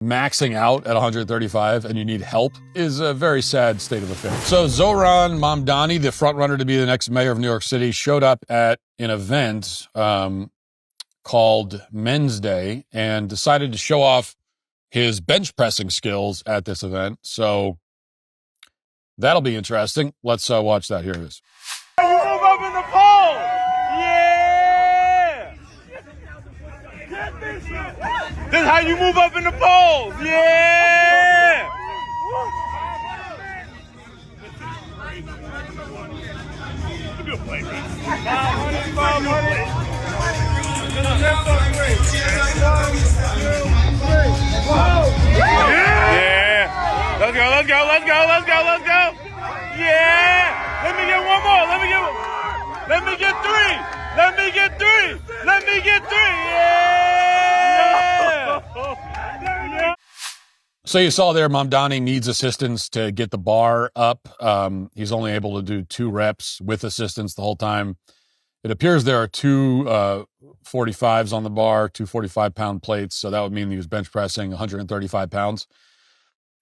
maxing out at 135 and you need help is a very sad state of affairs. So Zohran Mamdani, the frontrunner to be the next mayor of New York City, showed up at an event called Men's Day and decided to show off his bench pressing skills at this event. So that'll be interesting. Let's watch that. Here it is. You move up in the pole. Yeah. This is how you move up in the poles. Yeah. Yeah. Let's go, let's go, let's go, let's go, let's go. Yeah. Let me get one more. Let me get three. Let me get three. Let me get three. Yeah. So you saw there, Mamdani needs assistance to get the bar up. He's only able to do 2 reps with assistance the whole time. It appears there are 2 45s on the bar, 2 45-pound plates. So that would mean he was bench pressing 135 pounds.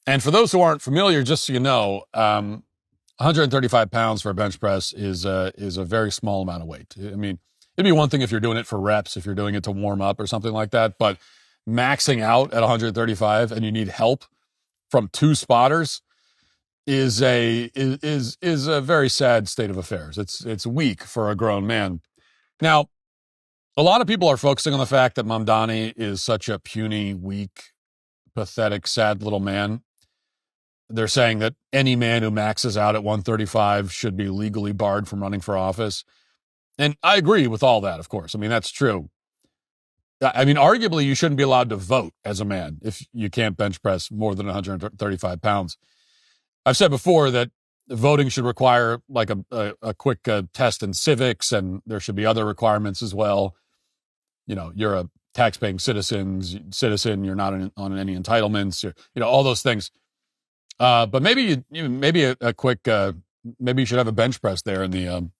And for those who aren't familiar, just so you know, 135 pounds for a bench press is a very small amount of weight. I mean, it'd be one thing if you're doing it for reps, if you're doing it to warm up or something like that, but maxing out at 135 and you need help from 2 spotters is a very sad state of affairs. It's weak for a grown man. Now, a lot of people are focusing on the fact that Mamdani is such a puny, weak, pathetic, sad little man. They're saying that any man who maxes out at 135 should be legally barred from running for office. And I agree with all that, of course. I mean, that's true. I mean, arguably, you shouldn't be allowed to vote as a man if you can't bench press more than 135 pounds. I've said before that voting should require like a quick test in civics, and there should be other requirements as well. You know, you're a tax-paying citizen, you're not on any entitlements, all those things. But maybe maybe a quick, maybe you should have a bench press there in the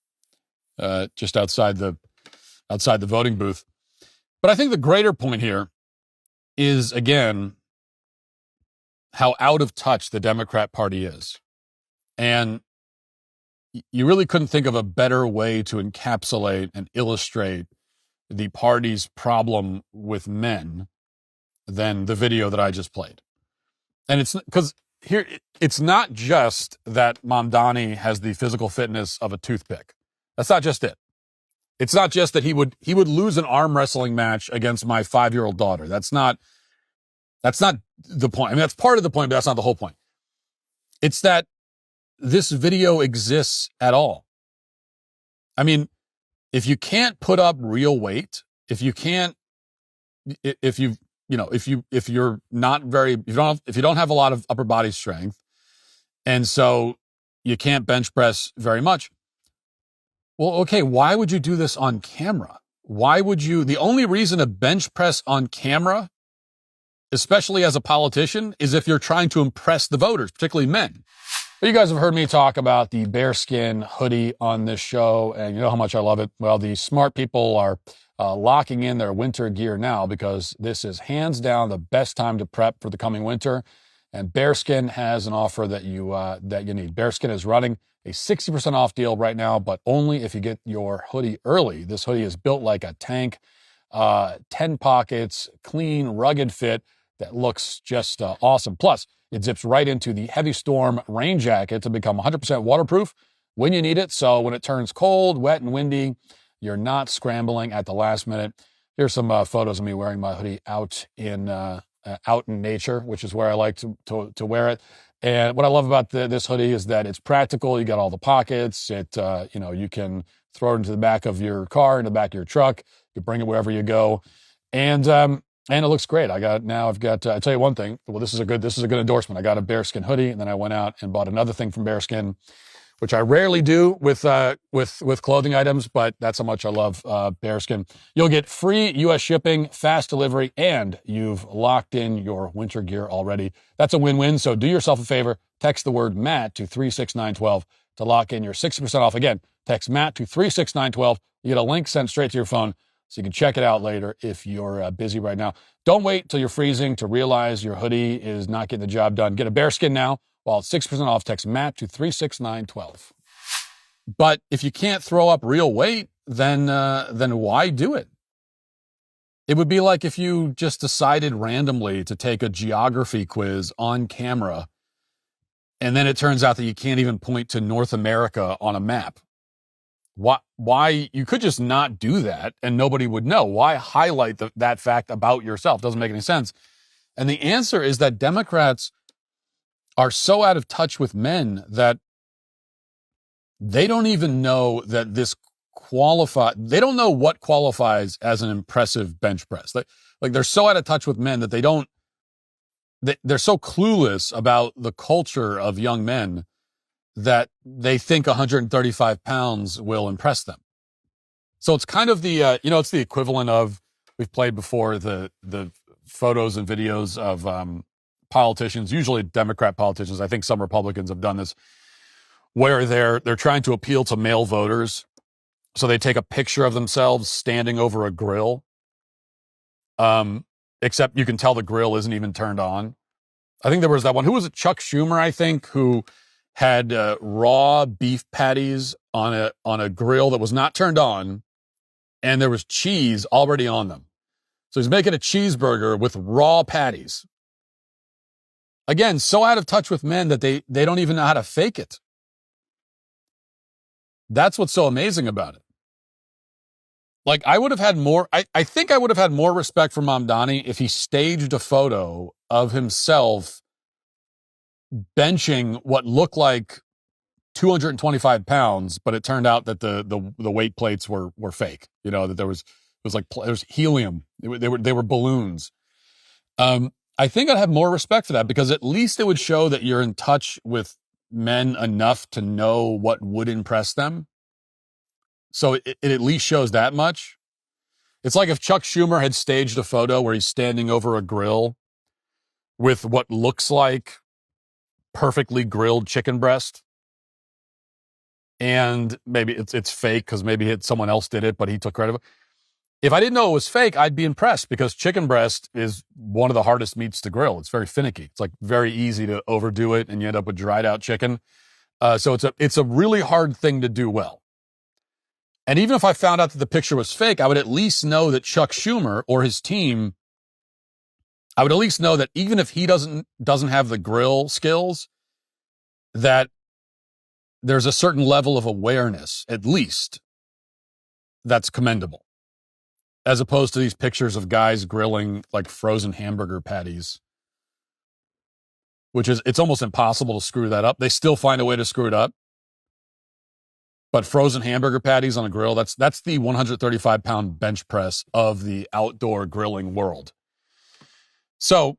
just outside the voting booth. But I think the greater point here is, again, how out of touch the Democrat Party is. And you really couldn't think of a better way to encapsulate and illustrate the party's problem with men than the video that I just played. And it's because here, it's not just that Mamdani has the physical fitness of a toothpick. That's not just it. It's not just that he would lose an arm wrestling match against my 5-year-old daughter. That's not the point. I mean, that's part of the point, but that's not the whole point. It's that this video exists at all. I mean, if you can't put up real weight, if you don't have a lot of upper body strength, and so you can't bench press very much. Well, okay, why would you do this on camera? The only reason to bench press on camera, especially as a politician, is if you're trying to impress the voters, particularly men. You guys have heard me talk about the bearskin hoodie on this show, and you know how much I love it. Well, the smart people are locking in their winter gear now because this is hands down the best time to prep for the coming winter. And Bearskin has an offer that you need. Bearskin is running a 60% off deal right now, but only if you get your hoodie early. This hoodie is built like a tank, 10 pockets, clean, rugged fit that looks just awesome. Plus, it zips right into the heavy storm rain jacket to become 100% waterproof when you need it. So when it turns cold, wet, and windy, you're not scrambling at the last minute. Here's some photos of me wearing my hoodie out in nature, which is where I like to wear it. And what I love about this hoodie is that it's practical. You got all the pockets. You can throw it into the back of your car, in the back of your truck. You bring it wherever you go, and it looks great. I'll tell you one thing. Well, this is a good endorsement. I got a Bearskin hoodie, and then I went out and bought another thing from Bearskin, which I rarely do with clothing items, but that's how much I love Bearskin. You'll get free U.S. shipping, fast delivery, and you've locked in your winter gear already. That's a win-win, so do yourself a favor. Text the word MATT to 36912 to lock in your 60% off. Again, text MATT to 36912. You get a link sent straight to your phone. So you can check it out later if you're busy right now. Don't wait till you're freezing to realize your hoodie is not getting the job done. Get a bearskin now while it's 6% off. Text Matt to 36912. But if you can't throw up real weight, then why do it? It would be like if you just decided randomly to take a geography quiz on camera, and then it turns out that you can't even point to North America on a map. Why you could just not do that and nobody would know. Why highlight that fact about yourself? Doesn't make any sense. And the answer is that Democrats are so out of touch with men that they don't even know that they don't know what qualifies as an impressive bench press. Like they're so out of touch with men that they're so clueless about the culture of young men that they think 135 pounds will impress them. So it's kind of the, it's the equivalent of, we've played before, the photos and videos of politicians, usually Democrat politicians. I think some Republicans have done this, where they're trying to appeal to male voters. So they take a picture of themselves standing over a grill, except you can tell the grill isn't even turned on. I think there was that one. Who was it? Chuck Schumer, I think, who had raw beef patties on a grill that was not turned on, and there was cheese already on them. So he's making a cheeseburger with raw patties. Again, so out of touch with men that they don't even know how to fake it. That's what's so amazing about it. Like, I would have had more, I think I would have had more respect for Mamdani if he staged a photo of himself benching what looked like 225 pounds, but it turned out that the weight plates were fake. That there was helium. They were balloons. I think I'd have more respect for that, because at least it would show that you're in touch with men enough to know what would impress them. So it at least shows that much. It's like if Chuck Schumer had staged a photo where he's standing over a grill with what looks like perfectly grilled chicken breast, and maybe it's fake because maybe someone else did it, but he took credit. If I didn't know it was fake, I'd be impressed, because chicken breast is one of the hardest meats to grill. It's very finicky. It's like very easy to overdo it, and you end up with dried out chicken. So it's a really hard thing to do well. And even if I found out that the picture was fake, I would at least know that Chuck Schumer or his team, I would at least know that even if he doesn't have the grill skills, that there's a certain level of awareness, at least, that's commendable, as opposed to these pictures of guys grilling like frozen hamburger patties, it's almost impossible to screw that up. They still find a way to screw it up. But frozen hamburger patties on a grill, that's the 135-pound bench press of the outdoor grilling world. So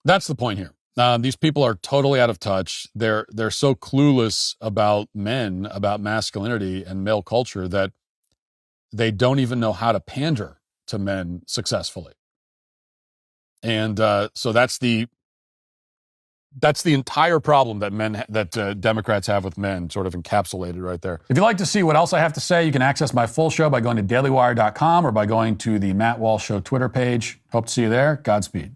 that's the point here. These people are totally out of touch. They're so clueless about men, about masculinity and male culture, that they don't even know how to pander to men successfully. And so that's the entire problem that Democrats have with men, sort of encapsulated right there. If you'd like to see what else I have to say, you can access my full show by going to dailywire.com or by going to the Matt Walsh Show Twitter page. Hope to see you there. Godspeed.